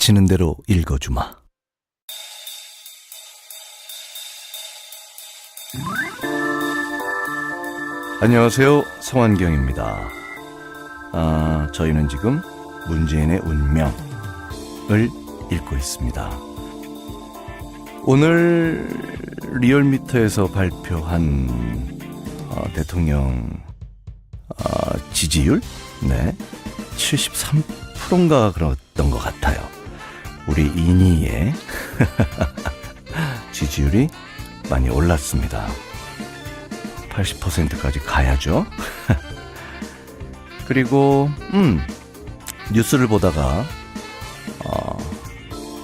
닥치는 대로 읽어주마. 안녕하세요, 성환경입니다. 저희는 지금 문재인의 운명을 읽고 있습니다. 오늘 리얼미터에서 발표한 대통령 지지율 73%인가 그랬던 것 같아요. 우리 이니의 지지율이 많이 올랐습니다. 80%까지 가야죠. 그리고 뉴스를 보다가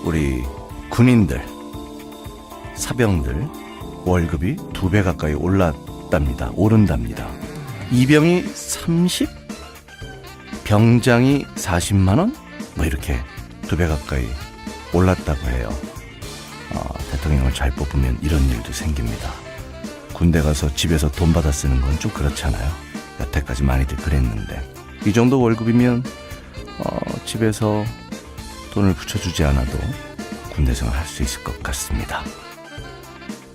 우리 군인들, 사병들 월급이 2배 가까이 오른답니다. 이병이 30, 병장이 40만 원? 뭐 이렇게 2배 가까이 올랐다고 해요. 대통령을 잘 뽑으면 이런 일도 생깁니다. 군대 가서 집에서 돈 받아 쓰는 건 좀 그렇잖아요. 여태까지 많이들 그랬는데 이 정도 월급이면 집에서 돈을 붙여주지 않아도 군대 생활 할 수 있을 것 같습니다.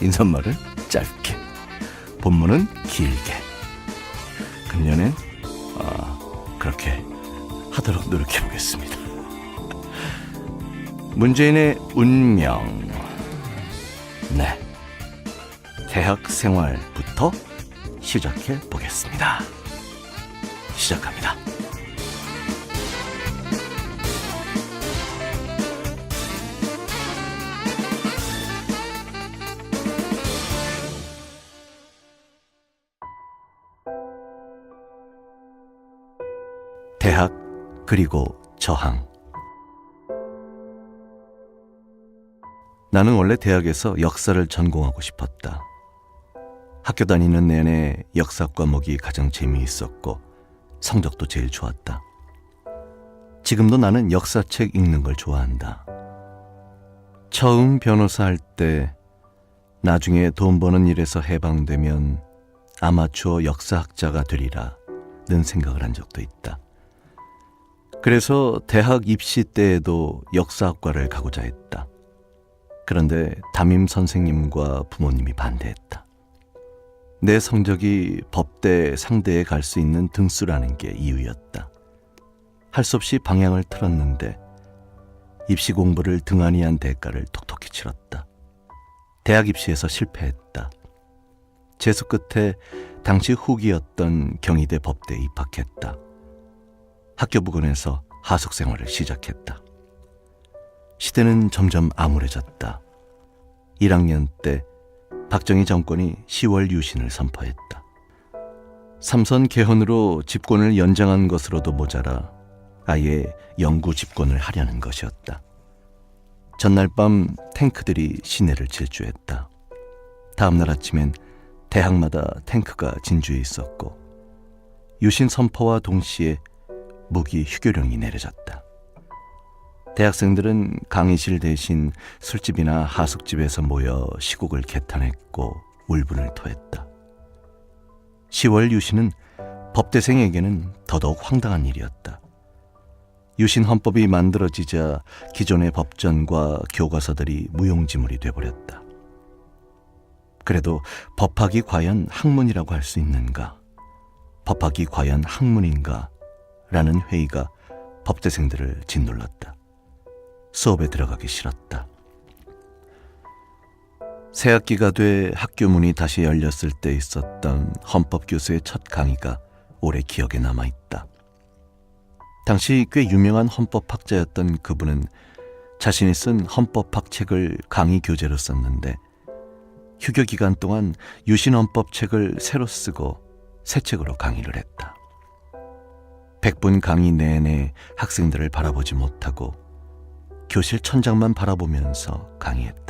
인사말을 짧게, 본문은 길게. 금년엔 그렇게 하도록 노력해 보겠습니다. 문재인의 운명. 대학 생활부터 시작해 보겠습니다. 시작합니다. 대학 그리고 저항. 나는 원래 대학에서 역사를 전공하고 싶었다. 학교 다니는 내내 역사 과목이 가장 재미있었고 성적도 제일 좋았다. 지금도 나는 역사책 읽는 걸 좋아한다. 처음 변호사 할 때 나중에 돈 버는 일에서 해방되면 아마추어 역사학자가 되리라는 생각을 한 적도 있다. 그래서 대학 입시 때에도 역사학과를 가고자 했다. 그런데 담임 선생님과 부모님이 반대했다. 내 성적이 법대 상대에 갈 수 있는 등수라는 게 이유였다. 할 수 없이 방향을 틀었는데 입시 공부를 등한히 한 대가를 톡톡히 치렀다. 대학 입시에서 실패했다. 재수 끝에 당시 후기였던 경희대 법대에 입학했다. 학교 부근에서 하숙 생활을 시작했다. 시대는 점점 암울해졌다. 1학년 때 박정희 정권이 10월 유신을 선포했다. 삼선 개헌으로 집권을 연장한 것으로도 모자라 아예 영구 집권을 하려는 것이었다. 전날 밤 탱크들이 시내를 질주했다. 다음 날 아침엔 대학마다 탱크가 진주해 있었고 유신 선포와 동시에 무기 휴교령이 내려졌다. 대학생들은 강의실 대신 술집이나 하숙집에서 모여 시국을 개탄했고 울분을 토했다. 10월 유신은 법대생에게는 더더욱 황당한 일이었다. 유신 헌법이 만들어지자 기존의 법전과 교과서들이 무용지물이 돼버렸다. 그래도 법학이 과연 학문이라고 할 수 있는가? 법학이 과연 학문인가? 라는 회의가 법대생들을 짓눌렀다. 수업에 들어가기 싫었다. 새학기가 돼 학교 문이 다시 열렸을 때 있었던 헌법교수의 첫 강의가 오래 기억에 남아있다. 당시 꽤 유명한 헌법학자였던 그분은 자신이 쓴 헌법학 책을 강의 교재로 썼는데 휴교 기간 동안 유신헌법 책을 새로 쓰고 새 책으로 강의를 했다. 100분 강의 내내 학생들을 바라보지 못하고 교실 천장만 바라보면서 강의했다.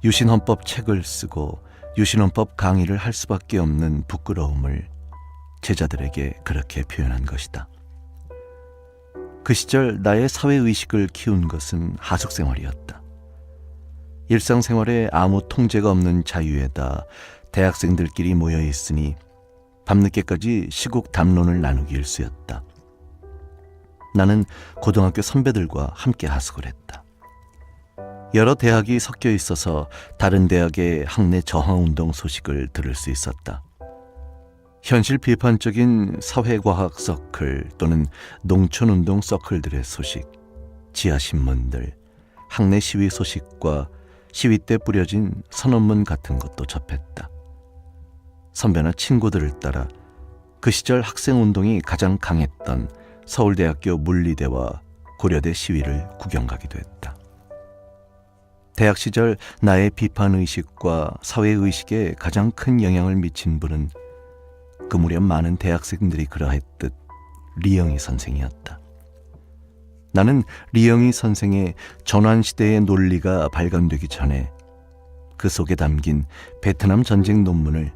유신헌법 책을 쓰고 유신헌법 강의를 할 수밖에 없는 부끄러움을 제자들에게 그렇게 표현한 것이다. 그 시절 나의 사회의식을 키운 것은 하숙생활이었다. 일상생활에 아무 통제가 없는 자유에다 대학생들끼리 모여 있으니 밤늦게까지 시국 담론을 나누기 일쑤였다. 나는 고등학교 선배들과 함께 하숙을 했다. 여러 대학이 섞여 있어서 다른 대학의 학내 저항운동 소식을 들을 수 있었다. 현실 비판적인 사회과학 서클 또는 농촌운동 서클들의 소식, 지하신문들, 학내 시위 소식과 시위 때 뿌려진 선언문 같은 것도 접했다. 선배나 친구들을 따라 그 시절 학생운동이 가장 강했던 서울대학교 물리대와 고려대 시위를 구경 가기도 했다. 대학 시절 나의 비판의식과 사회의식에 가장 큰 영향을 미친 분은 그 무렵 많은 대학생들이 그러했듯 리영희 선생이었다. 나는 리영희 선생의 전환시대의 논리가 발간되기 전에 그 속에 담긴 베트남 전쟁 논문을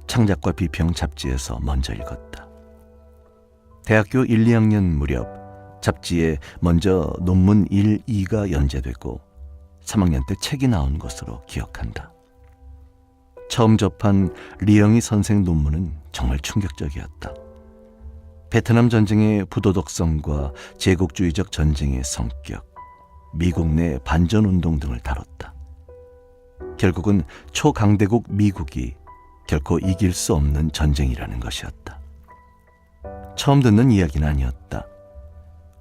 창작과 비평 잡지에서 먼저 읽었다. 대학교 1, 2학년 무렵 잡지에 먼저 논문 1, 2가 연재되고 3학년 때 책이 나온 것으로 기억한다. 처음 접한 리영희 선생 논문은 정말 충격적이었다. 베트남 전쟁의 부도덕성과 제국주의적 전쟁의 성격, 미국 내 반전운동 등을 다뤘다. 결국은 초강대국 미국이 결코 이길 수 없는 전쟁이라는 것이었다. 처음 듣는 이야기는 아니었다.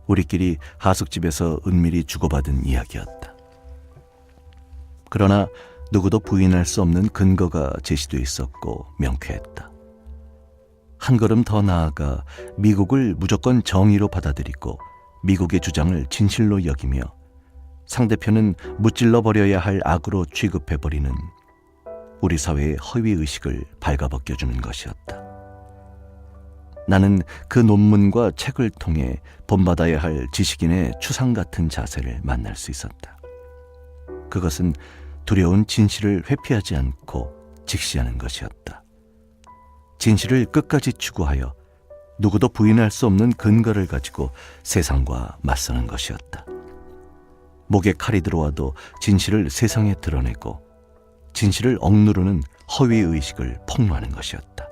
우리끼리 하숙집에서 은밀히 주고받은 이야기였다. 그러나 누구도 부인할 수 없는 근거가 제시돼 있었고 명쾌했다. 한 걸음 더 나아가 미국을 무조건 정의로 받아들이고 미국의 주장을 진실로 여기며 상대편은 무찔러버려야 할 악으로 취급해버리는 우리 사회의 허위의식을 발가벗겨주는 것이었다. 나는 그 논문과 책을 통해 본받아야 할 지식인의 추상 같은 자세를 만날 수 있었다. 그것은 두려운 진실을 회피하지 않고 직시하는 것이었다. 진실을 끝까지 추구하여 누구도 부인할 수 없는 근거를 가지고 세상과 맞서는 것이었다. 목에 칼이 들어와도 진실을 세상에 드러내고 진실을 억누르는 허위의식을 폭로하는 것이었다.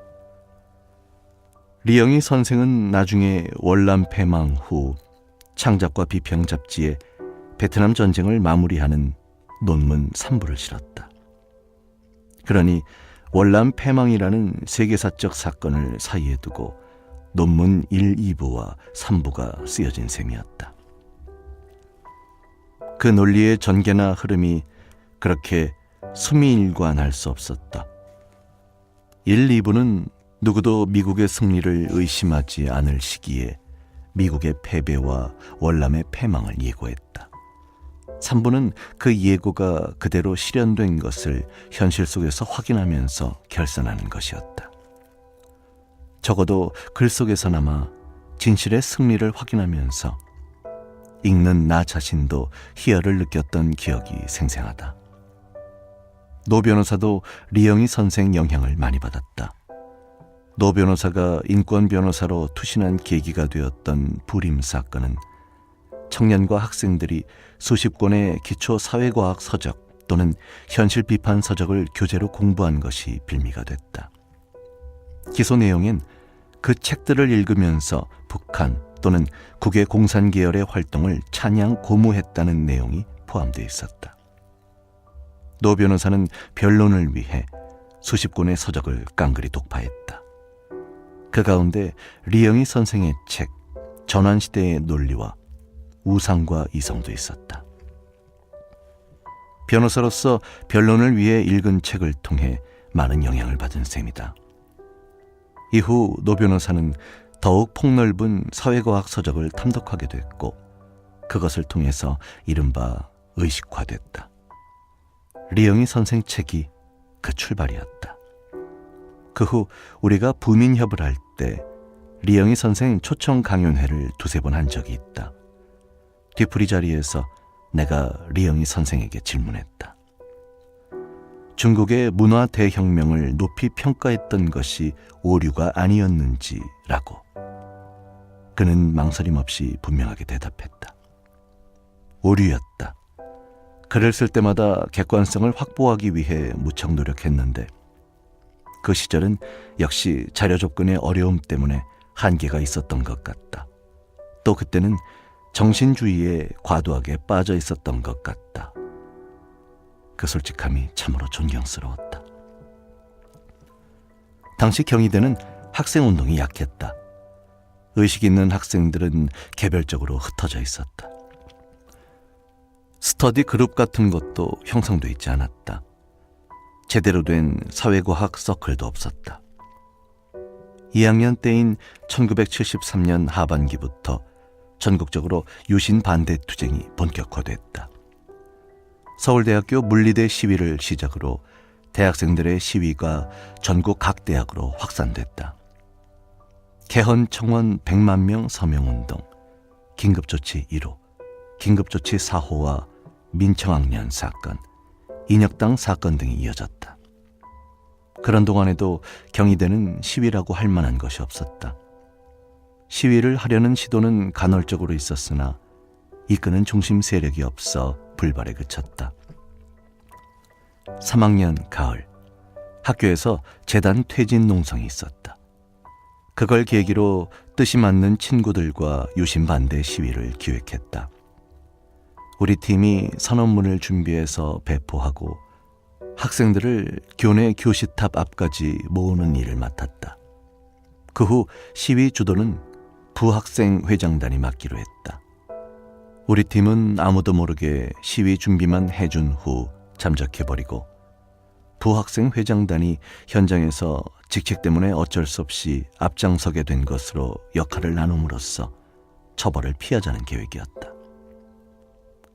리영희 선생은 나중에 월남 패망 후 창작과 비평 잡지에 베트남 전쟁을 마무리하는 논문 3부를 실었다. 그러니 월남 패망이라는 세계사적 사건을 사이에 두고 논문 1, 2부와 3부가 쓰여진 셈이었다. 그 논리의 전개나 흐름이 그렇게 수미일관할 수 없었다. 1, 2부는 누구도 미국의 승리를 의심하지 않을 시기에 미국의 패배와 월남의 패망을 예고했다. 3부는 그 예고가 그대로 실현된 것을 현실 속에서 확인하면서 결선하는 것이었다. 적어도 글 속에서나마 진실의 승리를 확인하면서 읽는 나 자신도 희열을 느꼈던 기억이 생생하다. 노 변호사도 리영희 선생 영향을 많이 받았다. 노 변호사가 인권 변호사로 투신한 계기가 되었던 불임 사건은 청년과 학생들이 수십 권의 기초 사회과학 서적 또는 현실 비판 서적을 교재로 공부한 것이 빌미가 됐다. 기소 내용엔 그 책들을 읽으면서 북한 또는 국외 공산 계열의 활동을 찬양 고무했다는 내용이 포함되어 있었다. 노 변호사는 변론을 위해 수십 권의 서적을 깡그리 독파했다. 그 가운데 리영희 선생의 책 전환시대의 논리와 우상과 이성도 있었다. 변호사로서 변론을 위해 읽은 책을 통해 많은 영향을 받은 셈이다. 이후 노 변호사는 더욱 폭넓은 사회과학 서적을 탐독하게 됐고 그것을 통해서 이른바 의식화됐다. 리영희 선생 책이 그 출발이었다. 그 후 우리가 부민협을 할 때 리영희 선생 초청 강연회를 두세 번 한 적이 있다. 뒤풀이 자리에서 내가 리영희 선생에게 질문했다. 중국의 문화 대혁명을 높이 평가했던 것이 오류가 아니었는지라고. 그는 망설임 없이 분명하게 대답했다. 오류였다. 글을 쓸 때마다 객관성을 확보하기 위해 무척 노력했는데 그 시절은 역시 자료 접근의 어려움 때문에 한계가 있었던 것 같다. 또 그때는 정신주의에 과도하게 빠져 있었던 것 같다. 그 솔직함이 참으로 존경스러웠다. 당시 경희대는 학생운동이 약했다. 의식 있는 학생들은 개별적으로 흩어져 있었다. 스터디 그룹 같은 것도 형성돼 있지 않았다. 제대로 된 사회과학 서클도 없었다. 2학년 때인 1973년 하반기부터 전국적으로 유신 반대 투쟁이 본격화됐다. 서울대학교 물리대 시위를 시작으로 대학생들의 시위가 전국 각 대학으로 확산됐다. 개헌 청원 100만 명 서명운동, 긴급조치 1호, 긴급조치 4호와 민청학년 사건, 인혁당 사건 등이 이어졌다. 그런 동안에도 경희대는 시위라고 할 만한 것이 없었다. 시위를 하려는 시도는 간헐적으로 있었으나 이끄는 중심 세력이 없어 불발에 그쳤다. 3학년 가을, 학교에서 재단 퇴진 농성이 있었다. 그걸 계기로 뜻이 맞는 친구들과 유신 반대 시위를 기획했다. 우리 팀이 선언문을 준비해서 배포하고 학생들을 교내 교시탑 앞까지 모으는 일을 맡았다. 그 후 시위 주도는 부학생 회장단이 맡기로 했다. 우리 팀은 아무도 모르게 시위 준비만 해준 후 잠적해버리고 부학생 회장단이 현장에서 직책 때문에 어쩔 수 없이 앞장서게 된 것으로 역할을 나눔으로써 처벌을 피하자는 계획이었다.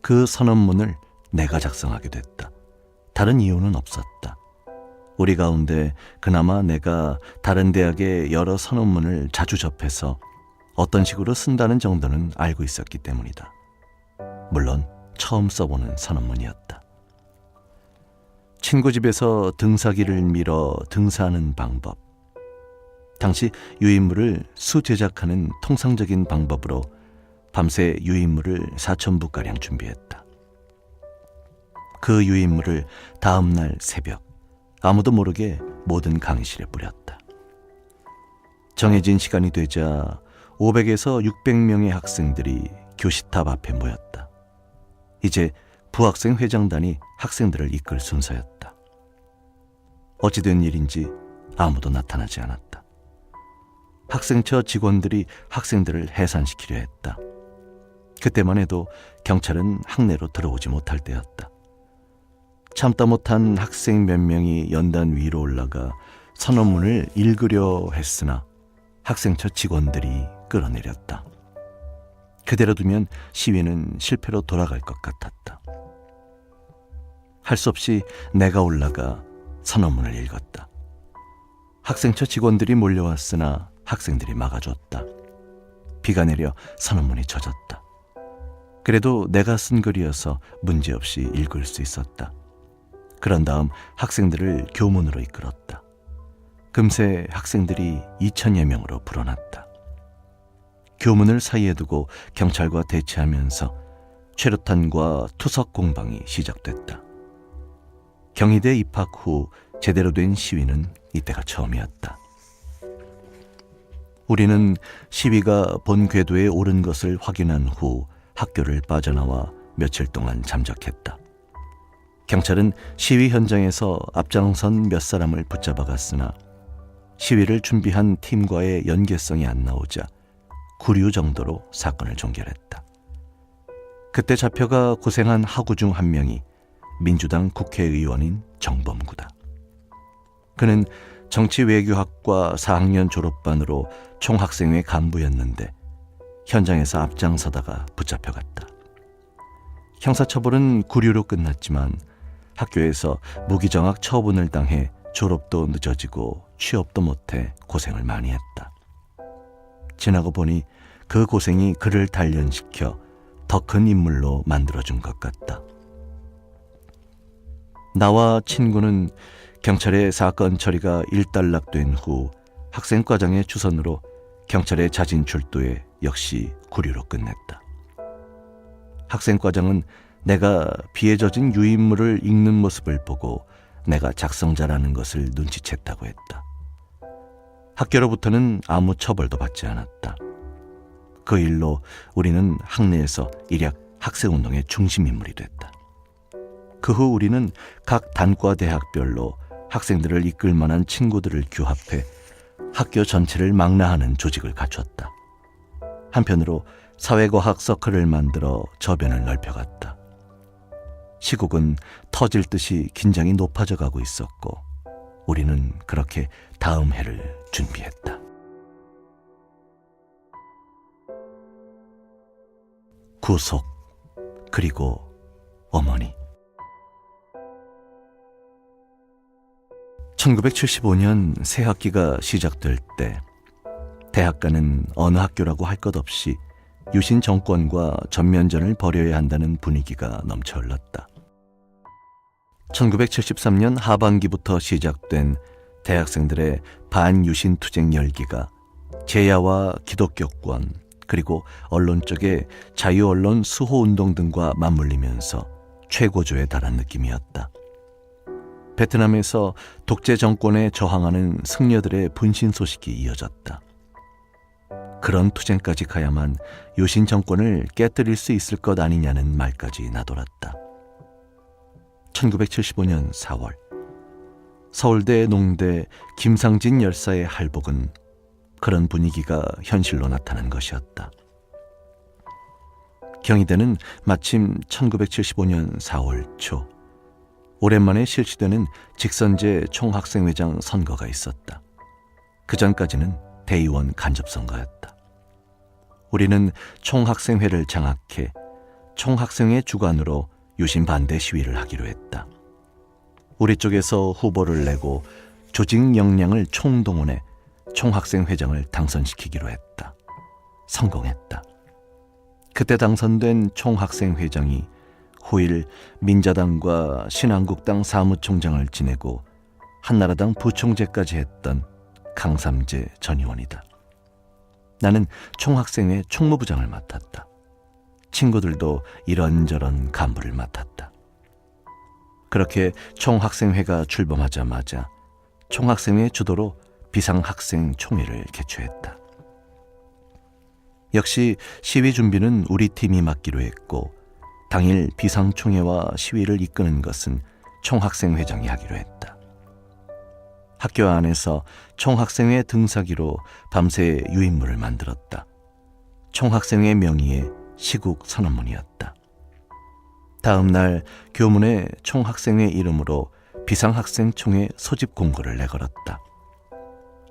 그 선언문을 내가 작성하게 됐다. 다른 이유는 없었다. 우리 가운데 그나마 내가 다른 대학의 여러 선언문을 자주 접해서 어떤 식으로 쓴다는 정도는 알고 있었기 때문이다. 물론 처음 써보는 선언문이었다. 친구 집에서 등사기를 밀어 등사하는 방법. 당시 유인물을 수제작하는 통상적인 방법으로 밤새 유인물을 4,000부가량 준비했다. 그 유인물을 다음 날 새벽 아무도 모르게 모든 강의실에 뿌렸다. 정해진 시간이 되자 500에서 600명의 학생들이 교시탑 앞에 모였다. 이제 부학생 회장단이 학생들을 이끌 순서였다. 어찌된 일인지 아무도 나타나지 않았다. 학생처 직원들이 학생들을 해산시키려 했다. 그때만 해도 경찰은 학내로 들어오지 못할 때였다. 참다 못한 학생 몇 명이 연단 위로 올라가 선언문을 읽으려 했으나 학생처 직원들이 끌어내렸다. 그대로 두면 시위는 실패로 돌아갈 것 같았다. 할 수 없이 내가 올라가 선언문을 읽었다. 학생처 직원들이 몰려왔으나 학생들이 막아줬다. 비가 내려 선언문이 젖었다. 그래도 내가 쓴 글이어서 문제없이 읽을 수 있었다. 그런 다음 학생들을 교문으로 이끌었다. 금세 학생들이 2,000여 명으로 불어났다. 교문을 사이에 두고 경찰과 대치하면서 최루탄과 투석 공방이 시작됐다. 경희대 입학 후 제대로 된 시위는 이때가 처음이었다. 우리는 시위가 본 궤도에 오른 것을 확인한 후 학교를 빠져나와 며칠 동안 잠적했다. 경찰은 시위 현장에서 앞장선 몇 사람을 붙잡아갔으나 시위를 준비한 팀과의 연계성이 안 나오자 구류 정도로 사건을 종결했다. 그때 잡혀가 고생한 학우 중 한 명이 민주당 국회의원인 정범구다. 그는 정치외교학과 4학년 졸업반으로 총학생회 간부였는데 현장에서 앞장서다가 붙잡혀갔다. 형사처벌은 구류로 끝났지만 학교에서 무기정학 처분을 당해 졸업도 늦어지고 취업도 못해 고생을 많이 했다. 지나고 보니 그 고생이 그를 단련시켜 더 큰 인물로 만들어준 것 같다. 나와 친구는 경찰의 사건 처리가 일단락된 후 학생과장의 추선으로 경찰의 자진 출두에 역시 구류로 끝냈다. 학생과장은 내가 비에 젖은 유인물을 읽는 모습을 보고 내가 작성자라는 것을 눈치챘다고 했다. 학교로부터는 아무 처벌도 받지 않았다. 그 일로 우리는 학내에서 일약 학생운동의 중심인물이 됐다. 그 후 우리는 각 단과 대학별로 학생들을 이끌 만한 친구들을 규합해 학교 전체를 망라하는 조직을 갖췄다. 한편으로 사회과학 서클을 만들어 저변을 넓혀갔다. 시국은 터질 듯이 긴장이 높아져 가고 있었고 우리는 그렇게 다음 해를 준비했다. 구속, 그리고 어머니. 1975년 새 학기가 시작될 때 대학가는 어느 학교라고 할 것 없이 유신 정권과 전면전을 벌여야 한다는 분위기가 넘쳐 흘렀다. 1973년 하반기부터 시작된 대학생들의 반유신 투쟁 열기가 제야와 기독교권 그리고 언론 쪽의 자유언론 수호운동 등과 맞물리면서 최고조에 달한 느낌이었다. 베트남에서 독재 정권에 저항하는 승려들의 분신 소식이 이어졌다. 그런 투쟁까지 가야만 유신 정권을 깨뜨릴 수 있을 것 아니냐는 말까지 나돌았다. 1975년 4월 서울대 농대 김상진 열사의 할복은 그런 분위기가 현실로 나타난 것이었다. 경희대는 마침 1975년 4월 초 오랜만에 실시되는 직선제 총학생회장 선거가 있었다. 그전까지는 대의원 간접선거였다. 우리는 총학생회를 장악해 총학생회 주관으로 유신 반대 시위를 하기로 했다. 우리 쪽에서 후보를 내고 조직 역량을 총동원해 총학생회장을 당선시키기로 했다. 성공했다. 그때 당선된 총학생회장이 후일 민자당과 신한국당 사무총장을 지내고 한나라당 부총재까지 했던 강삼재 전 의원이다. 나는 총학생회 총무부장을 맡았다. 친구들도 이런저런 간부를 맡았다. 그렇게 총학생회가 출범하자마자 총학생회 주도로 비상학생총회를 개최했다. 역시 시위 준비는 우리 팀이 맡기로 했고 당일 비상총회와 시위를 이끄는 것은 총학생회장이 하기로 했다. 학교 안에서 총학생회 등사기로 밤새 유인물을 만들었다. 총학생회 명의의 시국 선언문이었다. 다음 날 교문에 총학생회 이름으로 비상학생총회 소집 공고를 내걸었다.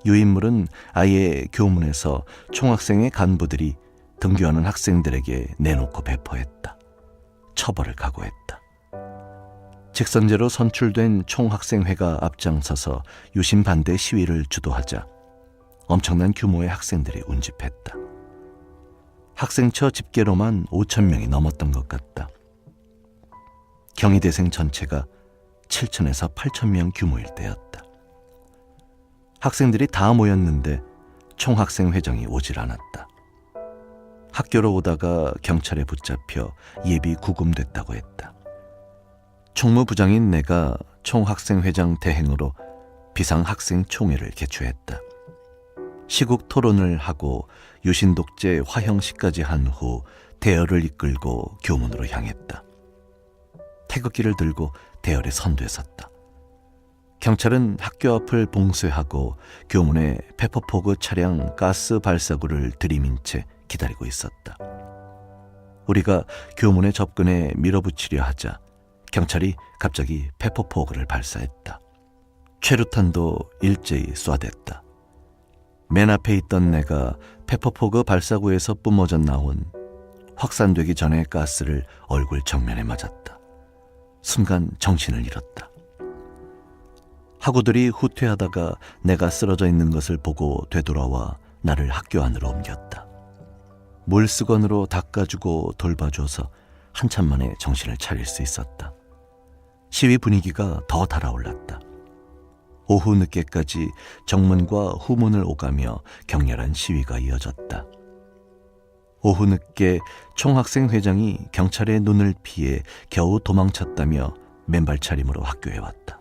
유인물은 아예 교문에서 총학생회 간부들이 등교하는 학생들에게 내놓고 배포했다. 처벌을 각오했다. 직선제로 선출된 총학생회가 앞장서서 유신 반대 시위를 주도하자 엄청난 규모의 학생들이 운집했다. 학생처 집계로만 5,000명이 넘었던 것 같다. 경희대생 전체가 7,000에서 8,000명 규모일 때였다. 학생들이 다 모였는데 총학생회장이 오질 않았다. 학교로 오다가 경찰에 붙잡혀 예비 구금됐다고 했다. 총무부장인 내가 총학생회장 대행으로 비상학생총회를 개최했다. 시국 토론을 하고 유신독재 화형식까지 한 후 대열을 이끌고 교문으로 향했다. 태극기를 들고 대열에 선두에 섰다. 경찰은 학교 앞을 봉쇄하고 교문에 페퍼포그 차량 가스 발사구를 들이민 채 기다리고 있었다. 우리가 교문에 접근해 밀어붙이려 하자 경찰이 갑자기 페퍼포그를 발사했다. 최루탄도 일제히 쏴댔다. 맨 앞에 있던 내가 페퍼포그 발사구에서 뿜어져 나온 확산되기 전의 가스를 얼굴 정면에 맞았다. 순간 정신을 잃었다. 학우들이 후퇴하다가 내가 쓰러져 있는 것을 보고 되돌아와 나를 학교 안으로 옮겼다. 물수건으로 닦아주고 돌봐줘서 한참 만에 정신을 차릴 수 있었다. 시위 분위기가 더 달아올랐다. 오후 늦게까지 정문과 후문을 오가며 격렬한 시위가 이어졌다. 오후 늦게 총학생 회장이 경찰의 눈을 피해 겨우 도망쳤다며 맨발 차림으로 학교에 왔다.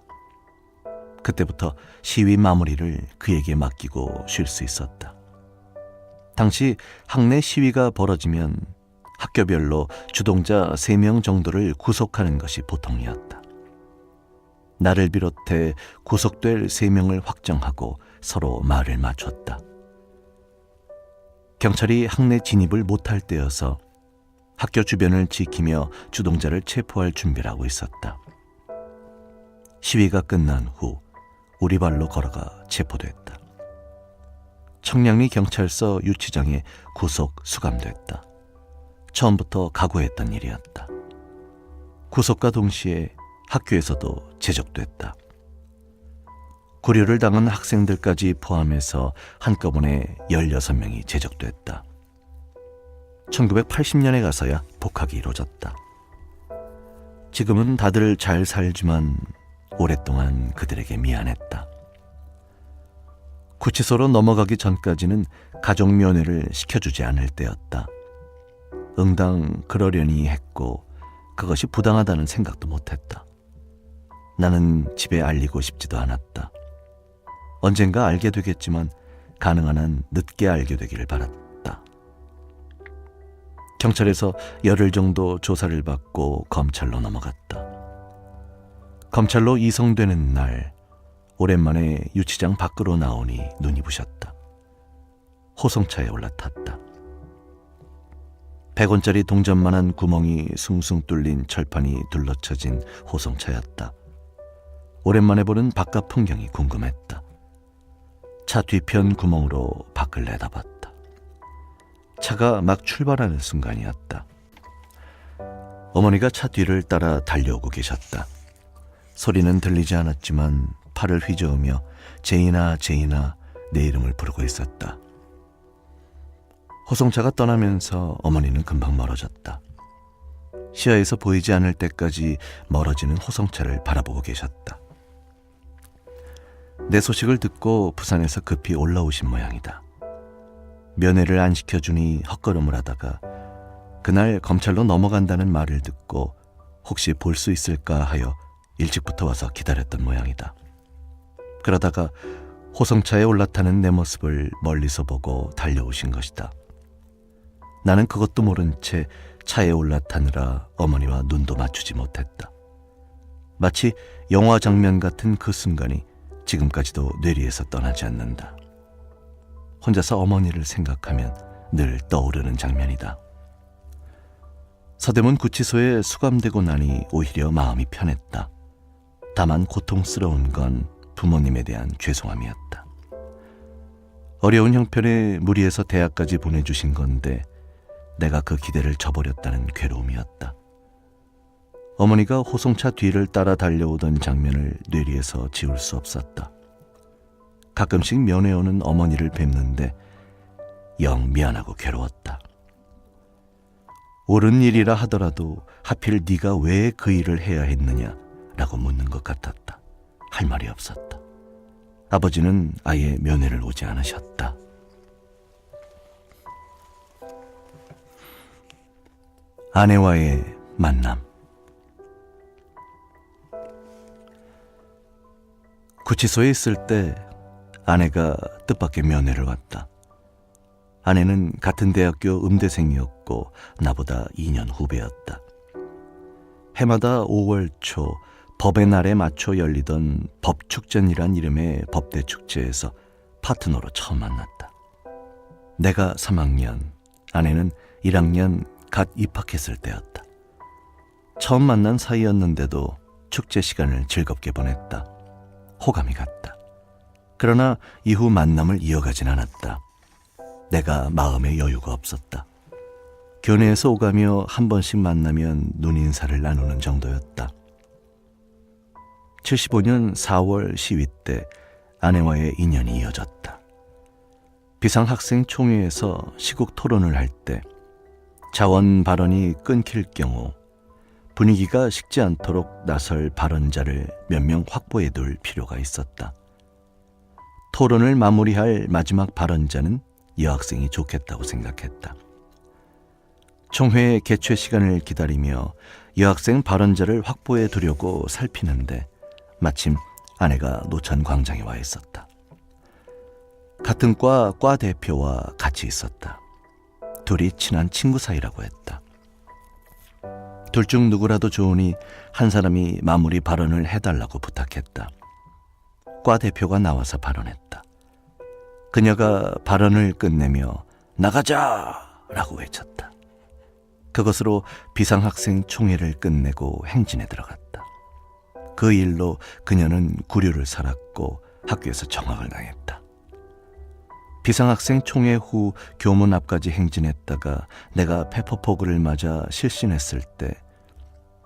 그때부터 시위 마무리를 그에게 맡기고 쉴 수 있었다. 당시 학내 시위가 벌어지면 학교별로 주동자 3명 정도를 구속하는 것이 보통이었다. 나를 비롯해 구속될 3명을 확정하고 서로 말을 맞췄다. 경찰이 학내 진입을 못할 때여서 학교 주변을 지키며 주동자를 체포할 준비를 하고 있었다. 시위가 끝난 후 우리 발로 걸어가 체포됐다. 청량리 경찰서 유치장에 구속 수감됐다. 처음부터 각오했던 일이었다. 구속과 동시에 학교에서도 제적됐다. 구류를 당한 학생들까지 포함해서 한꺼번에 16명이 제적됐다. 1980년에 가서야 복학이 이루어졌다. 지금은 다들 잘 살지만 오랫동안 그들에게 미안했다. 구치소로 넘어가기 전까지는 가족 면회를 시켜주지 않을 때였다. 응당 그러려니 했고 그것이 부당하다는 생각도 못했다. 나는 집에 알리고 싶지도 않았다. 언젠가 알게 되겠지만 가능한 한 늦게 알게 되기를 바랐다. 경찰에서 열흘 정도 조사를 받고 검찰로 넘어갔다. 검찰로 이송되는 날 오랜만에 유치장 밖으로 나오니 눈이 부셨다. 호송차에 올라탔다. 100원짜리 동전만한 구멍이 숭숭 뚫린 철판이 둘러쳐진 호송차였다. 오랜만에 보는 바깥 풍경이 궁금했다. 차 뒤편 구멍으로 밖을 내다봤다. 차가 막 출발하는 순간이었다. 어머니가 차 뒤를 따라 달려오고 계셨다. 소리는 들리지 않았지만 팔을 휘저으며 제인아 제인아 내 이름을 부르고 있었다. 호송차가 떠나면서 어머니는 금방 멀어졌다. 시야에서 보이지 않을 때까지 멀어지는 호송차를 바라보고 계셨다. 내 소식을 듣고 부산에서 급히 올라오신 모양이다. 면회를 안 시켜주니 헛걸음을 하다가 그날 검찰로 넘어간다는 말을 듣고 혹시 볼 수 있을까 하여 일찍부터 와서 기다렸던 모양이다. 그러다가 호송차에 올라타는 내 모습을 멀리서 보고 달려오신 것이다. 나는 그것도 모른 채 차에 올라타느라 어머니와 눈도 맞추지 못했다. 마치 영화 장면 같은 그 순간이 지금까지도 뇌리에서 떠나지 않는다. 혼자서 어머니를 생각하면 늘 떠오르는 장면이다. 서대문 구치소에 수감되고 나니 오히려 마음이 편했다. 다만 고통스러운 건 부모님에 대한 죄송함이었다. 어려운 형편에 무리해서 대학까지 보내주신 건데 내가 그 기대를 저버렸다는 괴로움이었다. 어머니가 호송차 뒤를 따라 달려오던 장면을 뇌리에서 지울 수 없었다. 가끔씩 면회 오는 어머니를 뵙는데 영 미안하고 괴로웠다. 옳은 일이라 하더라도 하필 네가 왜 그 일을 해야 했느냐라고 묻는 것 같았다. 할 말이 없었다. 아버지는 아예 면회를 오지 않으셨다. 아내와의 만남. 구치소에 있을 때 아내가 뜻밖의 면회를 왔다. 아내는 같은 대학교 음대생이었고 나보다 2년 후배였다. 해마다 5월 초 법의 날에 맞춰 열리던 법축전이란 이름의 법대축제에서 파트너로 처음 만났다. 내가 3학년, 아내는 1학년 갓 입학했을 때였다. 처음 만난 사이였는데도 축제 시간을 즐겁게 보냈다. 호감이 갔다. 그러나 이후 만남을 이어가진 않았다. 내가 마음의 여유가 없었다. 교내에서 오가며 한 번씩 만나면 눈인사를 나누는 정도였다. 75년 4월 시위 때 아내와의 인연이 이어졌다. 비상학생총회에서 시국 토론을 할 때 자원 발언이 끊길 경우 분위기가 식지 않도록 나설 발언자를 몇 명 확보해 둘 필요가 있었다. 토론을 마무리할 마지막 발언자는 여학생이 좋겠다고 생각했다. 총회 개최 시간을 기다리며 여학생 발언자를 확보해 두려고 살피는데 마침 아내가 노천 광장에 와 있었다. 같은 과 대표와 같이 있었다. 둘이 친한 친구 사이라고 했다. 둘 중 누구라도 좋으니 한 사람이 마무리 발언을 해달라고 부탁했다. 과 대표가 나와서 발언했다. 그녀가 발언을 끝내며 나가자! 라고 외쳤다. 그것으로 비상학생 총회를 끝내고 행진에 들어갔다. 그 일로 그녀는 구류를 살았고 학교에서 정학을 당했다. 비상학생 총회 후 교문 앞까지 행진했다가 내가 페퍼포그를 맞아 실신했을 때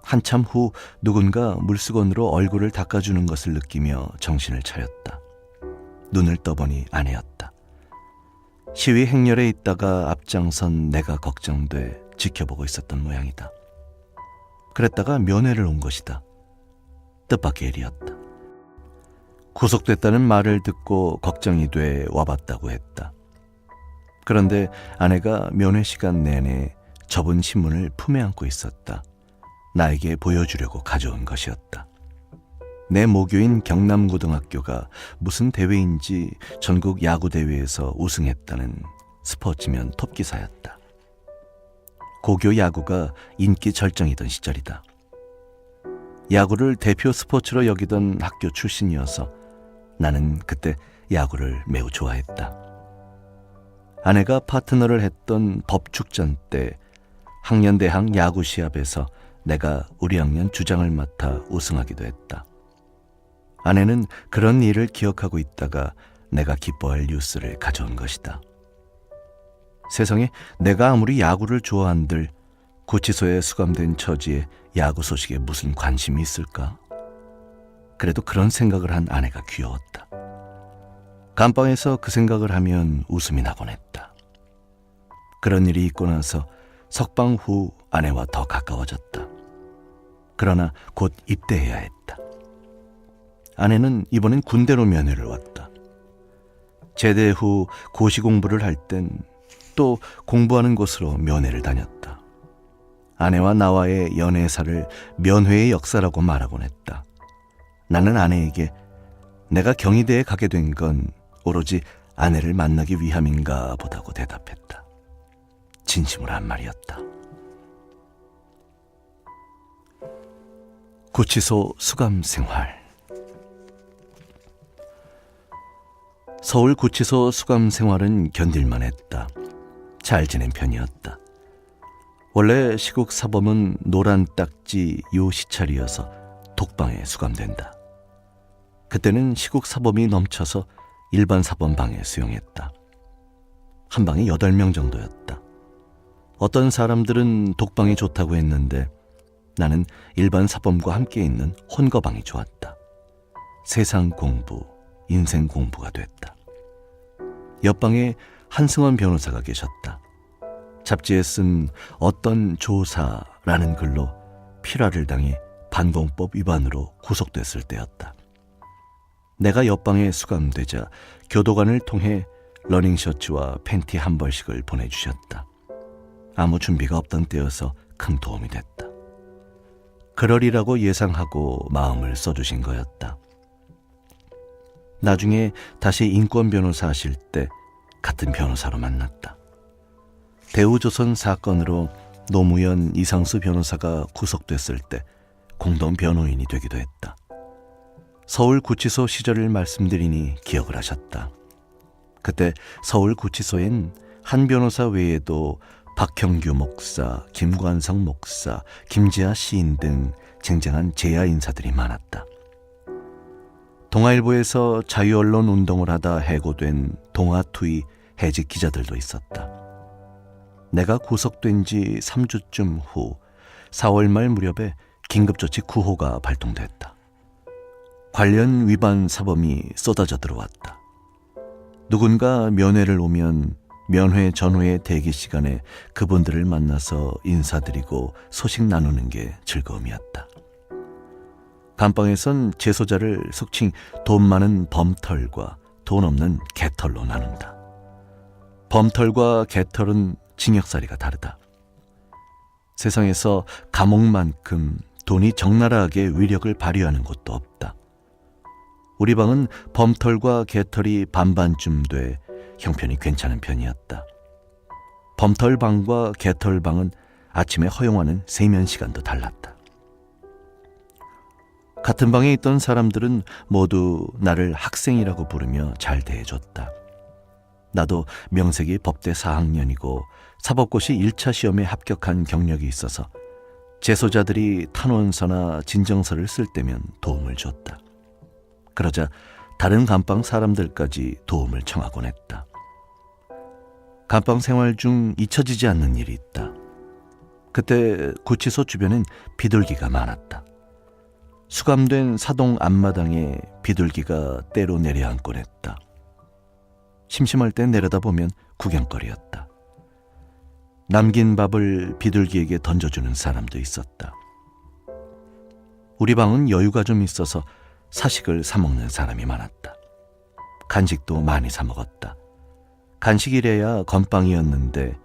한참 후 누군가 물수건으로 얼굴을 닦아주는 것을 느끼며 정신을 차렸다. 눈을 떠보니 아내였다. 시위 행렬에 있다가 앞장선 내가 걱정돼 지켜보고 있었던 모양이다. 그랬다가 면회를 온 것이다. 뜻밖의 일이었다. 구속됐다는 말을 듣고 걱정이 돼 와봤다고 했다. 그런데 아내가 면회 시간 내내 접은 신문을 품에 안고 있었다. 나에게 보여주려고 가져온 것이었다. 내 모교인 경남고등학교가 무슨 대회인지 전국 야구대회에서 우승했다는 스포츠면 톱기사였다. 고교 야구가 인기 절정이던 시절이다. 야구를 대표 스포츠로 여기던 학교 출신이어서 나는 그때 야구를 매우 좋아했다. 아내가 파트너를 했던 법축전 때 학년대학 야구 시합에서 내가 우리 학년 주장을 맡아 우승하기도 했다. 아내는 그런 일을 기억하고 있다가 내가 기뻐할 뉴스를 가져온 것이다. 세상에 내가 아무리 야구를 좋아한들 구치소에 수감된 처지에 야구 소식에 무슨 관심이 있을까? 그래도 그런 생각을 한 아내가 귀여웠다. 감방에서 그 생각을 하면 웃음이 나곤 했다. 그런 일이 있고 나서 석방 후 아내와 더 가까워졌다. 그러나 곧 입대해야 했다. 아내는 이번엔 군대로 면회를 왔다. 제대 후 고시 공부를 할 땐 또 공부하는 곳으로 면회를 다녔다. 아내와 나와의 연애사를 면회의 역사라고 말하곤 했다. 나는 아내에게 내가 경희대에 가게 된 건 오로지 아내를 만나기 위함인가 보다고 대답했다. 진심으로 한 말이었다. 구치소 수감 생활. 서울 구치소 수감 생활은 견딜만 했다. 잘 지낸 편이었다. 원래 시국 사범은 노란 딱지 요 시찰이어서 독방에 수감된다. 그때는 시국 사범이 넘쳐서 일반 사범 방에 수용했다. 한 방에 8명 정도였다. 어떤 사람들은 독방이 좋다고 했는데 나는 일반 사범과 함께 있는 혼거방이 좋았다. 세상 공부, 인생 공부가 됐다. 옆방에 한승원 변호사가 계셨다. 잡지에 쓴 어떤 조사라는 글로 필화를 당해 반공법 위반으로 구속됐을 때였다. 내가 옆방에 수감되자 교도관을 통해 러닝셔츠와 팬티 한 벌씩을 보내주셨다. 아무 준비가 없던 때여서 큰 도움이 됐다. 그러리라고 예상하고 마음을 써주신 거였다. 나중에 다시 인권 변호사 하실 때 같은 변호사로 만났다. 대우조선 사건으로 노무현 이상수 변호사가 구속됐을 때 공동 변호인이 되기도 했다. 서울구치소 시절을 말씀드리니 기억을 하셨다. 그때 서울구치소엔 한 변호사 외에도 박형규 목사, 김관성 목사, 김지아 시인 등 쟁쟁한 제야 인사들이 많았다. 동아일보에서 자유언론 운동을 하다 해고된 동아투이 해직 기자들도 있었다. 내가 구속된 지 3주쯤 후 4월 말 무렵에 긴급조치 9호가 발동됐다. 관련 위반 사범이 쏟아져 들어왔다. 누군가 면회를 오면 면회 전후의 대기 시간에 그분들을 만나서 인사드리고 소식 나누는 게 즐거움이었다. 감방에선 재소자를 속칭 돈 많은 범털과 돈 없는 개털로 나눈다. 범털과 개털은 징역살이가 다르다. 세상에서 감옥만큼 돈이 적나라하게 위력을 발휘하는 곳도 없다. 우리 방은 범털과 개털이 반반쯤 돼 형편이 괜찮은 편이었다. 범털방과 개털방은 아침에 허용하는 세면 시간도 달랐다. 같은 방에 있던 사람들은 모두 나를 학생이라고 부르며 잘 대해줬다. 나도 명색이 법대 4학년이고 사법고시 1차 시험에 합격한 경력이 있어서 재소자들이 탄원서나 진정서를 쓸 때면 도움을 줬다. 그러자 다른 감방 사람들까지 도움을 청하곤 했다. 감방 생활 중 잊혀지지 않는 일이 있다. 그때 구치소 주변엔 비둘기가 많았다. 수감된 사동 앞마당에 비둘기가 때로 내려앉곤 했다. 심심할 때 내려다보면 구경거리였다. 남긴 밥을 비둘기에게 던져주는 사람도 있었다. 우리 방은 여유가 좀 있어서 사식을 사 먹는 사람이 많았다. 간식도 많이 사 먹었다. 간식이래야 건빵이었는데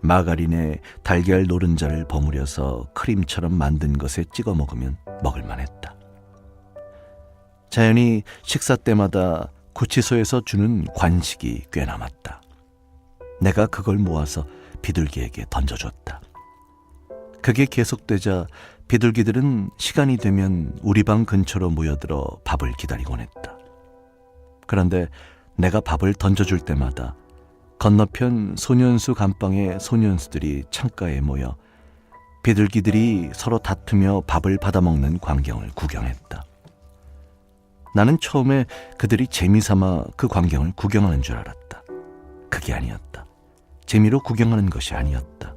마가린에 달걀 노른자를 버무려서 크림처럼 만든 것에 찍어 먹으면 먹을만했다. 자연히 식사 때마다 구치소에서 주는 관식이 꽤 남았다. 내가 그걸 모아서 비둘기에게 던져줬다. 그게 계속되자 비둘기들은 시간이 되면 우리 방 근처로 모여들어 밥을 기다리곤 했다. 그런데 내가 밥을 던져줄 때마다 건너편 소년수 감방의 소년수들이 창가에 모여 비둘기들이 서로 다투며 밥을 받아먹는 광경을 구경했다. 나는 처음에 그들이 재미삼아 그 광경을 구경하는 줄 알았다. 그게 아니었다. 재미로 구경하는 것이 아니었다.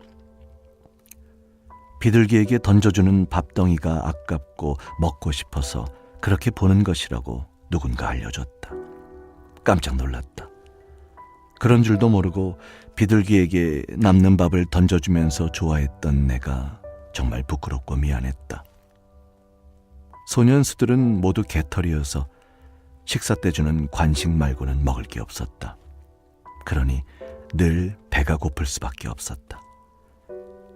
비둘기에게 던져주는 밥덩이가 아깝고 먹고 싶어서 그렇게 보는 것이라고 누군가 알려줬다. 깜짝 놀랐다. 그런 줄도 모르고 비둘기에게 남는 밥을 던져주면서 좋아했던 내가 정말 부끄럽고 미안했다. 소년수들은 모두 개털이어서 식사 때 주는 관식 말고는 먹을 게 없었다. 그러니 늘 배가 고플 수밖에 없었다.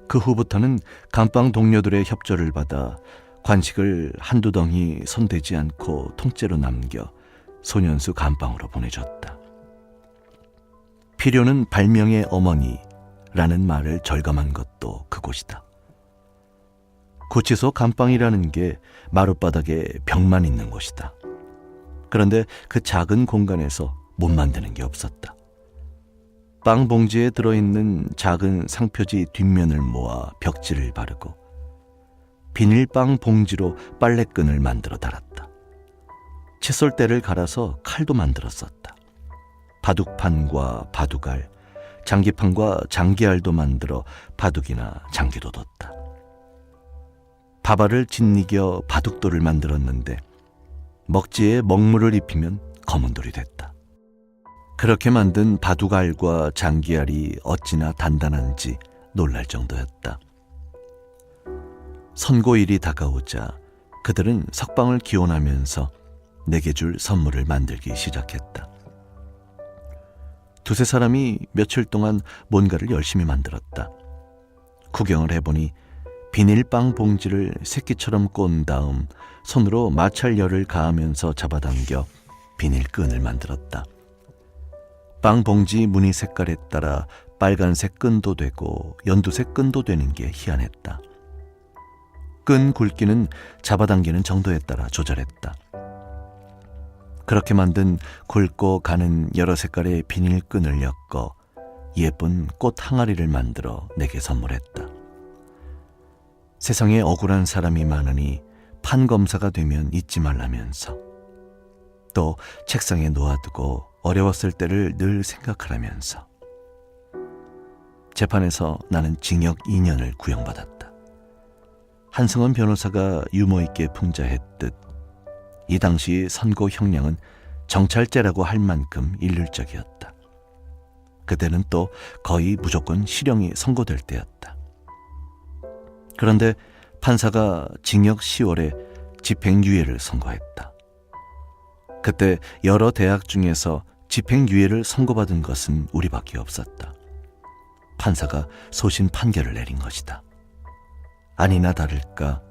그 후부터는 감방 동료들의 협조를 받아 관식을 한두 덩이 손대지 않고 통째로 남겨 소년수 감방으로 보내줬다. 필요는 발명의 어머니라는 말을 절감한 것도 그곳이다. 구치소 감방이라는 게 마룻바닥에 벽만 있는 곳이다. 그런데 그 작은 공간에서 못 만드는 게 없었다. 빵 봉지에 들어있는 작은 상표지 뒷면을 모아 벽지를 바르고 비닐빵 봉지로 빨래끈을 만들어 달았다. 칫솔대를 갈아서 칼도 만들었었다. 바둑판과 바둑알, 장기판과 장기알도 만들어 바둑이나 장기도 뒀다. 밥알을 짓이겨 바둑돌을 만들었는데 먹지에 먹물을 입히면 검은 돌이 됐다. 그렇게 만든 바둑알과 장기알이 어찌나 단단한지 놀랄 정도였다. 선고일이 다가오자 그들은 석방을 기원하면서 내게 줄 선물을 만들기 시작했다. 두세 사람이 며칠 동안 뭔가를 열심히 만들었다. 구경을 해보니 비닐빵 봉지를 새끼처럼 꼰 다음 손으로 마찰열을 가하면서 잡아당겨 비닐끈을 만들었다. 빵 봉지 무늬 색깔에 따라 빨간색 끈도 되고 연두색 끈도 되는 게 희한했다. 끈 굵기는 잡아당기는 정도에 따라 조절했다. 그렇게 만든 굵고 가는 여러 색깔의 비닐끈을 엮어 예쁜 꽃 항아리를 만들어 내게 선물했다. 세상에 억울한 사람이 많으니 판검사가 되면 잊지 말라면서, 또 책상에 놓아두고 어려웠을 때를 늘 생각하라면서. 재판에서 나는 징역 2년을 구형받았다. 한승원 변호사가 유머 있게 풍자했듯 이 당시 선고 형량은 정찰제라고 할 만큼 일률적이었다. 그때는 또 거의 무조건 실형이 선고될 때였다. 그런데 판사가 징역 10월에 집행유예를 선고했다. 그때 여러 대학 중에서 집행유예를 선고받은 것은 우리밖에 없었다. 판사가 소신 판결을 내린 것이다. 아니나 다를까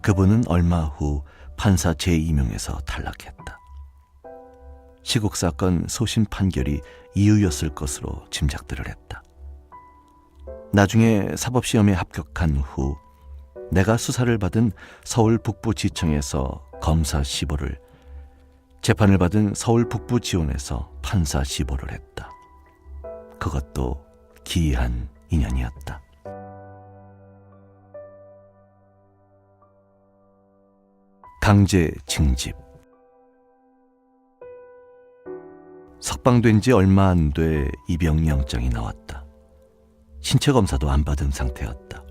그분은 얼마 후 판사 제2명에서 탈락했다. 시국사건 소신 판결이 이유였을 것으로 짐작들을 했다. 나중에 사법시험에 합격한 후 내가 수사를 받은 서울 북부지청에서 검사 시보를, 재판을 받은 서울 북부지원에서 판사 시보를 했다. 그것도 기이한 인연이었다. 강제 징집. 석방된 지 얼마 안 돼 입영영장이 나왔다. 신체검사도 안 받은 상태였다.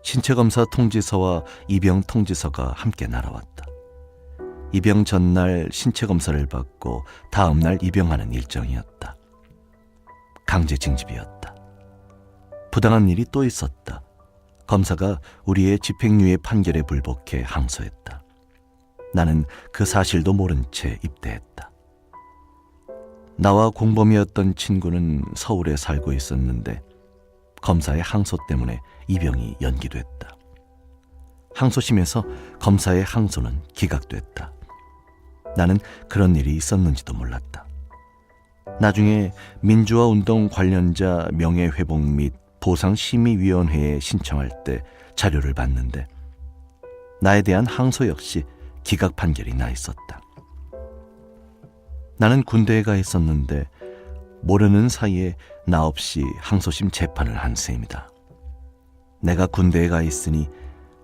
신체검사 통지서와 입영 통지서가 함께 날아왔다. 입영 전날 신체검사를 받고 다음날 입영하는 일정이었다. 강제 징집이었다. 부당한 일이 또 있었다. 검사가 우리의 집행유예 판결에 불복해 항소했다. 나는 그 사실도 모른 채 입대했다. 나와 공범이었던 친구는 서울에 살고 있었는데 검사의 항소 때문에 입영이 연기됐다. 항소심에서 검사의 항소는 기각됐다. 나는 그런 일이 있었는지도 몰랐다. 나중에 민주화운동 관련자 명예회복 및 보상심의위원회에 신청할 때 자료를 봤는데 나에 대한 항소 역시 기각 판결이 나 있었다. 나는 군대에 가 있었는데 모르는 사이에 나 없이 항소심 재판을 한 셈이다. 내가 군대에 가 있으니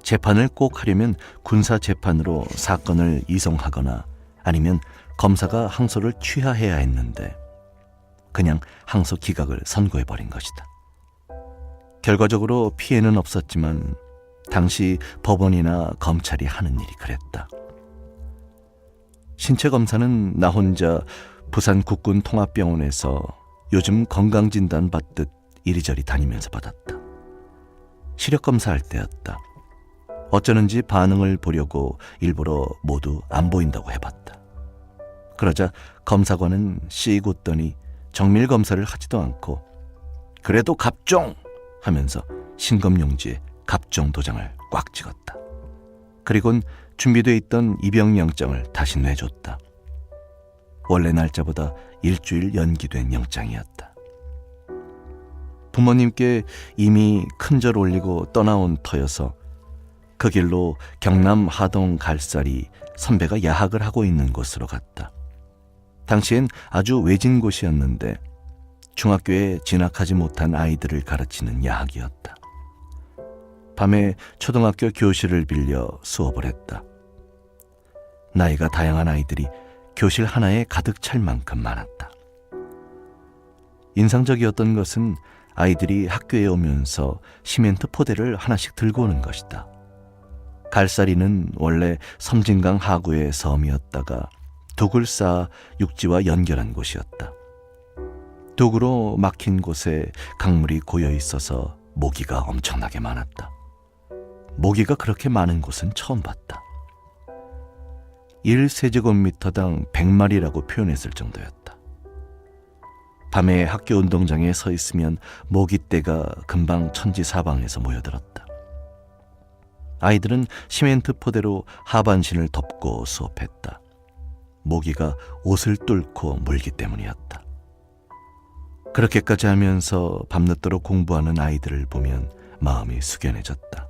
재판을 꼭 하려면 군사재판으로 사건을 이송하거나 아니면 검사가 항소를 취하해야 했는데 그냥 항소 기각을 선고해버린 것이다. 결과적으로 피해는 없었지만 당시 법원이나 검찰이 하는 일이 그랬다. 신체검사는 나 혼자 부산 국군통합병원에서 요즘 건강진단 받듯 이리저리 다니면서 받았다. 시력검사할 때였다. 어쩌는지 반응을 보려고 일부러 모두 안 보인다고 해봤다. 그러자 검사관은 씩 웃더니 정밀검사를 하지도 않고 그래도 갑종! 하면서 신검용지에 갑종 도장을 꽉 찍었다. 그리곤 준비돼 있던 입영영장을 다시 내줬다. 원래 날짜보다 일주일 연기된 영장이었다. 부모님께 이미 큰절 올리고 떠나온 터여서 그 길로 경남 하동 갈살이 선배가 야학을 하고 있는 곳으로 갔다. 당시엔 아주 외진 곳이었는데 중학교에 진학하지 못한 아이들을 가르치는 야학이었다. 밤에 초등학교 교실을 빌려 수업을 했다. 나이가 다양한 아이들이 교실 하나에 가득 찰 만큼 많았다. 인상적이었던 것은 아이들이 학교에 오면서 시멘트 포대를 하나씩 들고 오는 것이다. 갈사리는 원래 섬진강 하구의 섬이었다가 둑을 쌓아 육지와 연결한 곳이었다. 둑으로 막힌 곳에 강물이 고여 있어서 모기가 엄청나게 많았다. 모기가 그렇게 많은 곳은 처음 봤다. 1세제곱미터당 100마리라고 표현했을 정도였다. 밤에 학교 운동장에 서 있으면 모기떼가 금방 천지사방에서 모여들었다. 아이들은 시멘트 포대로 하반신을 덮고 수업했다. 모기가 옷을 뚫고 물기 때문이었다. 그렇게까지 하면서 밤늦도록 공부하는 아이들을 보면 마음이 숙연해졌다.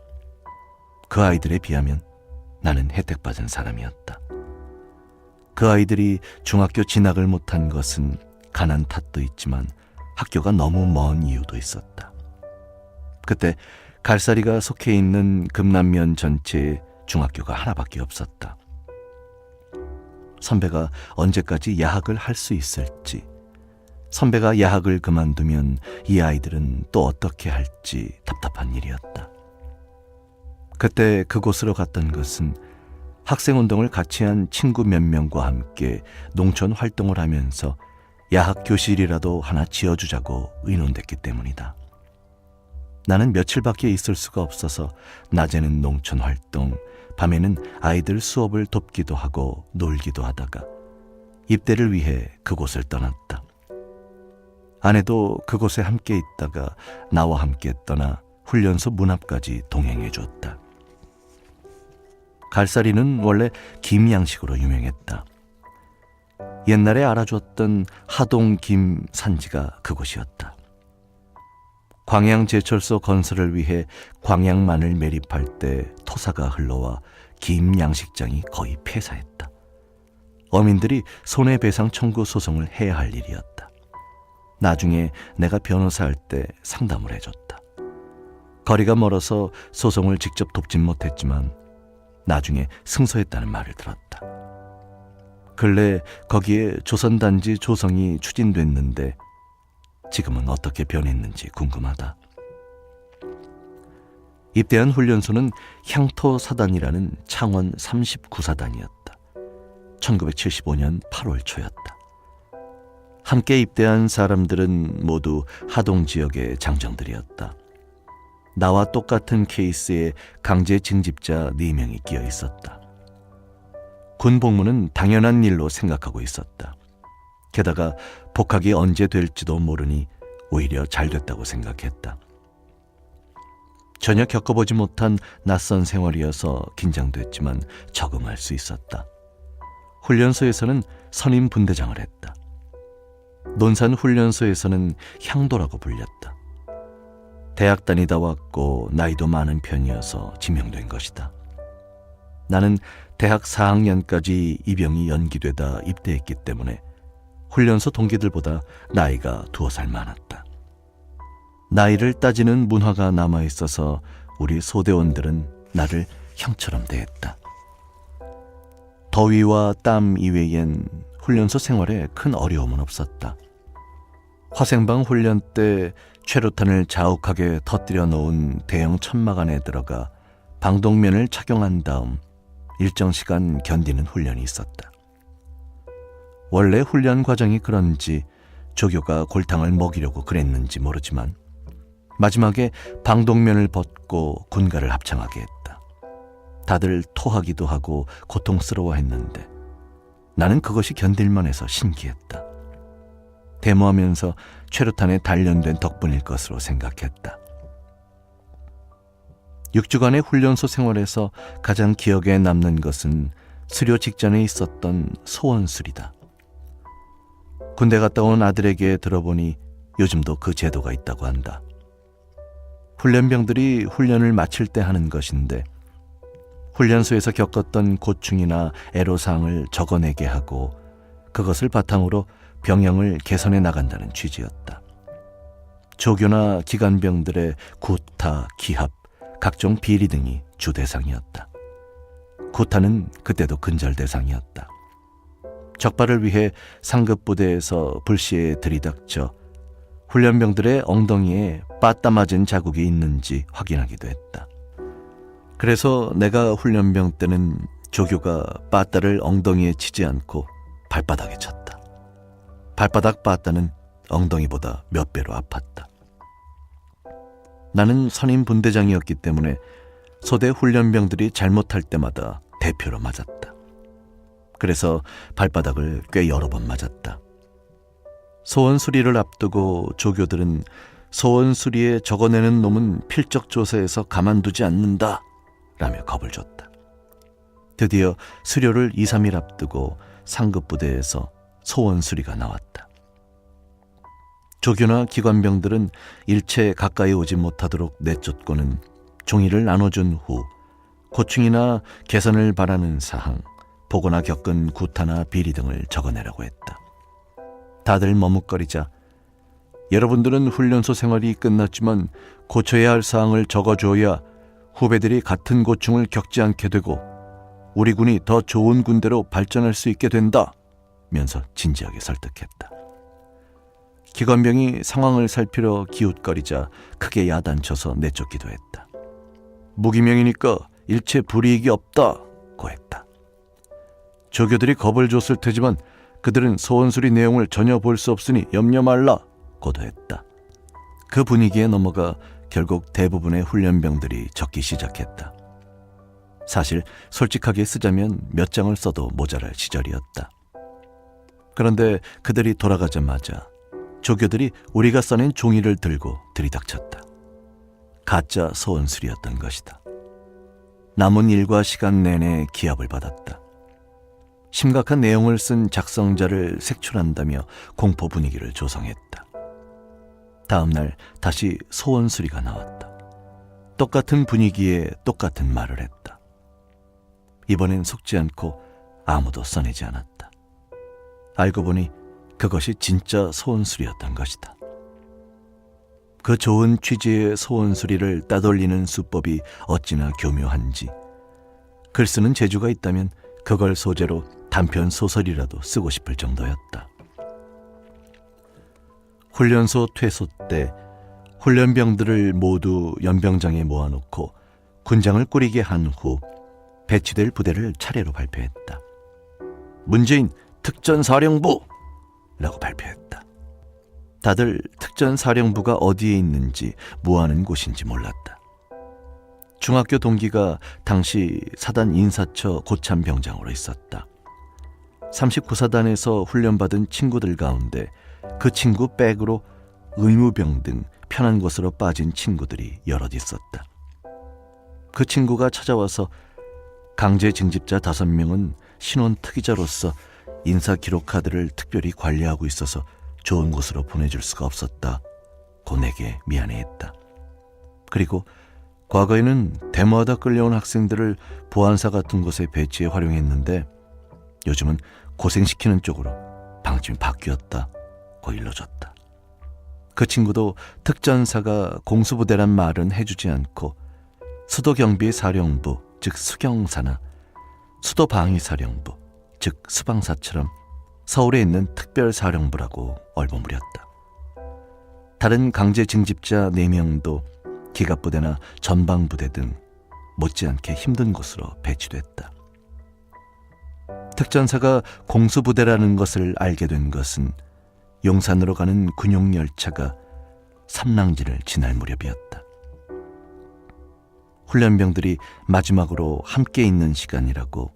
그 아이들에 비하면 나는 혜택받은 사람이었다. 그 아이들이 중학교 진학을 못한 것은 가난 탓도 있지만 학교가 너무 먼 이유도 있었다. 그때 갈사리가 속해 있는 금남면 전체에 중학교가 하나밖에 없었다. 선배가 언제까지 야학을 할 수 있을지, 선배가 야학을 그만두면 이 아이들은 또 어떻게 할지 답답한 일이었다. 그때 그곳으로 갔던 것은 학생운동을 같이 한 친구 몇 명과 함께 농촌 활동을 하면서 야학 교실이라도 하나 지어주자고 의논됐기 때문이다. 나는 며칠밖에 있을 수가 없어서 낮에는 농촌 활동, 밤에는 아이들 수업을 돕기도 하고 놀기도 하다가 입대를 위해 그곳을 떠났다. 아내도 그곳에 함께 있다가 나와 함께 떠나 훈련소 문 앞까지 동행해 줬다. 갈사리는 원래 김양식으로 유명했다. 옛날에 알아줬던 하동 김 산지가 그곳이었다. 광양제철소 건설을 위해 광양만을 매립할 때 토사가 흘러와 김 양식장이 거의 폐사했다. 어민들이 손해배상 청구 소송을 해야 할 일이었다. 나중에 내가 변호사할 때 상담을 해줬다. 거리가 멀어서 소송을 직접 돕진 못했지만 나중에 승소했다는 말을 들었다. 근래 거기에 조선단지 조성이 추진됐는데 지금은 어떻게 변했는지 궁금하다. 입대한 훈련소는 향토사단이라는 창원 39사단이었다. 1975년 8월 초였다. 함께 입대한 사람들은 모두 하동 지역의 장정들이었다. 나와 똑같은 케이스에 강제 징집자 4명이 끼어 있었다. 군 복무는 당연한 일로 생각하고 있었다. 게다가 복학이 언제 될지도 모르니 오히려 잘 됐다고 생각했다. 전혀 겪어보지 못한 낯선 생활이어서 긴장됐지만 적응할 수 있었다. 훈련소에서는 선임 분대장을 했다. 논산 훈련소에서는 향도라고 불렸다. 대학 다니다 왔고 나이도 많은 편이어서 지명된 것이다. 나는 대학 4학년까지 입영이 연기되다 입대했기 때문에 훈련소 동기들보다 나이가 2살 많았다. 나이를 따지는 문화가 남아있어서 우리 소대원들은 나를 형처럼 대했다. 더위와 땀 이외엔 훈련소 생활에 큰 어려움은 없었다. 화생방 훈련 때 최루탄을 자욱하게 터뜨려 놓은 대형 천막 안에 들어가 방독면을 착용한 다음 일정 시간 견디는 훈련이 있었다. 원래 훈련 과정이 그런지 조교가 골탕을 먹이려고 그랬는지 모르지만 마지막에 방독면을 벗고 군가를 합창하게 했다. 다들 토하기도 하고 고통스러워했는데 나는 그것이 견딜만해서 신기했다. 데모하면서 최루탄에 단련된 덕분일 것으로 생각했다. 6주간의 훈련소 생활에서 가장 기억에 남는 것은 수료 직전에 있었던 소원술이다. 군대 갔다 온 아들에게 들어보니 요즘도 그 제도가 있다고 한다. 훈련병들이 훈련을 마칠 때 하는 것인데 훈련소에서 겪었던 고충이나 애로사항을 적어내게 하고 그것을 바탕으로 병영을 개선해 나간다는 취지였다. 조교나 기관병들의 구타, 기합, 각종 비리 등이 주 대상이었다. 구타는 그때도 근절 대상이었다. 적발을 위해 상급 부대에서 불시에 들이닥쳐 훈련병들의 엉덩이에 빠따 맞은 자국이 있는지 확인하기도 했다. 그래서 내가 훈련병 때는 조교가 빠따를 엉덩이에 치지 않고 발바닥에 쳤다. 발바닥 빠따는 엉덩이보다 몇 배로 아팠다. 나는 선임 분대장이었기 때문에 소대 훈련병들이 잘못할 때마다 대표로 맞았다. 그래서 발바닥을 꽤 여러 번 맞았다. 소원 수리를 앞두고 조교들은 소원 수리에 적어내는 놈은 필적 조사에서 가만두지 않는다 라며 겁을 줬다. 드디어 수료를 2, 3일 앞두고 상급 부대에서 소원 수리가 나왔다. 조교나 기관병들은 일체 가까이 오지 못하도록 내쫓고는 종이를 나눠준 후 고충이나 개선을 바라는 사항, 보거나 겪은 구타나 비리 등을 적어내라고 했다. 다들 머뭇거리자 여러분들은 훈련소 생활이 끝났지만 고쳐야 할 사항을 적어줘야 후배들이 같은 고충을 겪지 않게 되고 우리 군이 더 좋은 군대로 발전할 수 있게 된다 면서 진지하게 설득했다. 기관병이 상황을 살피러 기웃거리자 크게 야단쳐서 내쫓기도 했다. 무기명이니까 일체 불이익이 없다고 했다. 조교들이 겁을 줬을 테지만 그들은 소원수리 내용을 전혀 볼 수 없으니 염려 말라고도 했다. 그 분위기에 넘어가 결국 대부분의 훈련병들이 적기 시작했다. 사실 솔직하게 쓰자면 몇 장을 써도 모자랄 시절이었다. 그런데 그들이 돌아가자마자 조교들이 우리가 써낸 종이를 들고 들이닥쳤다. 가짜 소원술이었던 것이다. 남은 일과 시간 내내 기합을 받았다. 심각한 내용을 쓴 작성자를 색출한다며 공포 분위기를 조성했다. 다음 날 다시 소원수리가 나왔다. 똑같은 분위기에 똑같은 말을 했다. 이번엔 속지 않고 아무도 써내지 않았다. 알고 보니 그것이 진짜 소원수리였던 것이다. 그 좋은 취지의 소원수리를 따돌리는 수법이 어찌나 교묘한지 글 쓰는 재주가 있다면 그걸 소재로 단편 소설이라도 쓰고 싶을 정도였다. 훈련소 퇴소 때 훈련병들을 모두 연병장에 모아놓고 군장을 꾸리게 한 후 배치될 부대를 차례로 발표했다. 문재인 특전사령부! 라고 발표했다. 다들 특전사령부가 어디에 있는지 뭐하는 곳인지 몰랐다. 중학교 동기가 당시 사단 인사처 고참병장으로 있었다. 39사단에서 훈련받은 친구들 가운데 그 친구 백으로 의무병 등 편한 곳으로 빠진 친구들이 여럿 있었다. 그 친구가 찾아와서 강제 징집자 5명은 신원 특이자로서 인사 기록 카드를 특별히 관리하고 있어서 좋은 곳으로 보내줄 수가 없었다고 내게 미안해했다. 그리고 과거에는 데모하다 끌려온 학생들을 보안사 같은 곳에 배치해 활용했는데 요즘은 고생시키는 쪽으로 방침이 바뀌었다고 일러줬다. 그 친구도 특전사가 공수부대란 말은 해주지 않고 수도경비사령부 즉 수경사나 수도방위사령부 즉 수방사처럼 서울에 있는 특별사령부라고 얼버무렸다. 다른 강제 징집자 4명도 기갑부대나 전방부대 등 못지않게 힘든 곳으로 배치됐다. 특전사가 공수부대라는 것을 알게 된 것은 용산으로 가는 군용열차가 삼랑지를 지날 무렵이었다. 훈련병들이 마지막으로 함께 있는 시간이라고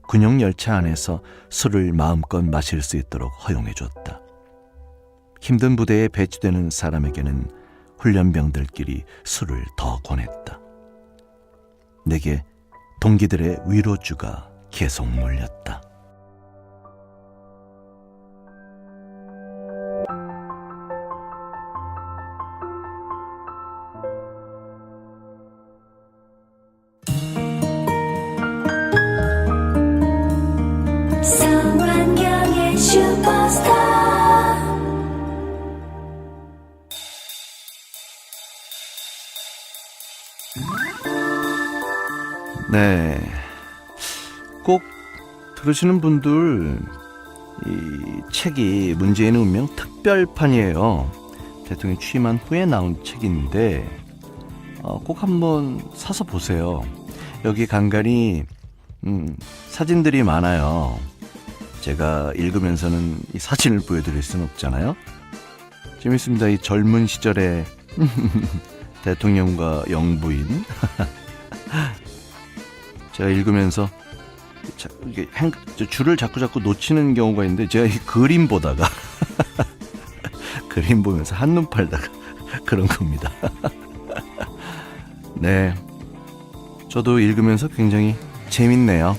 군용열차 안에서 술을 마음껏 마실 수 있도록 허용해줬다. 힘든 부대에 배치되는 사람에게는 훈련병들끼리 술을 더 권했다. 내게 동기들의 위로주가 계속 몰렸다. 성완경의 슈퍼스타. 네, 꼭 들으시는 분들 이 책이 문재인의 운명 특별판이에요. 대통령이 취임한 후에 나온 책인데 꼭 한번 사서 보세요. 여기 간간히 사진들이 많아요. 제가 읽으면서는 이 사진을 보여드릴 수는 없잖아요. 재밌습니다. 이 젊은 시절의 대통령과 영부인. 제가 읽으면서 이게 줄을 자꾸 놓치는 경우가 있는데 제가 이 그림 보다가 그림 보면서 한눈 팔다가 그런 겁니다. 네, 저도 읽으면서 굉장히 재밌네요.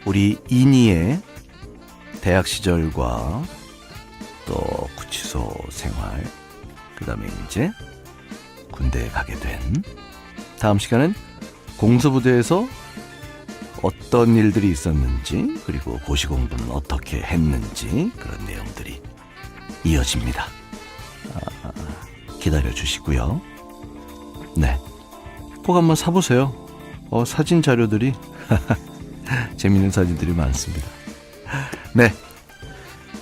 우리 이니의 대학 시절과 또 구치소 생활, 그 다음에 이제 군대에 가게 된, 다음 시간은 공수부대에서 어떤 일들이 있었는지, 그리고 고시공부는 어떻게 했는지, 그런 내용들이 이어집니다. 기다려 주시고요. 네, 꼭 한번 사보세요. 사진 자료들이 재밌는 사진들이 많습니다. 네,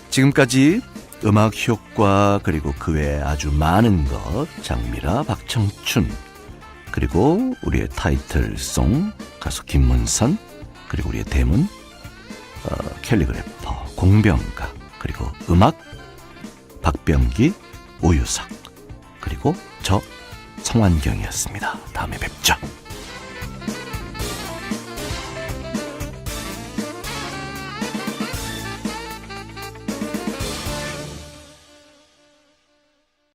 지금까지 음악 효과 그리고 그 외에 아주 많은 것 장미라 박청춘 그리고 우리의 타이틀송 가수 김문선 그리고 우리의 대문 캘리그래퍼 공병가 그리고 음악 박병기 오유석 그리고 저 성환경이었습니다. 다음에 뵙죠.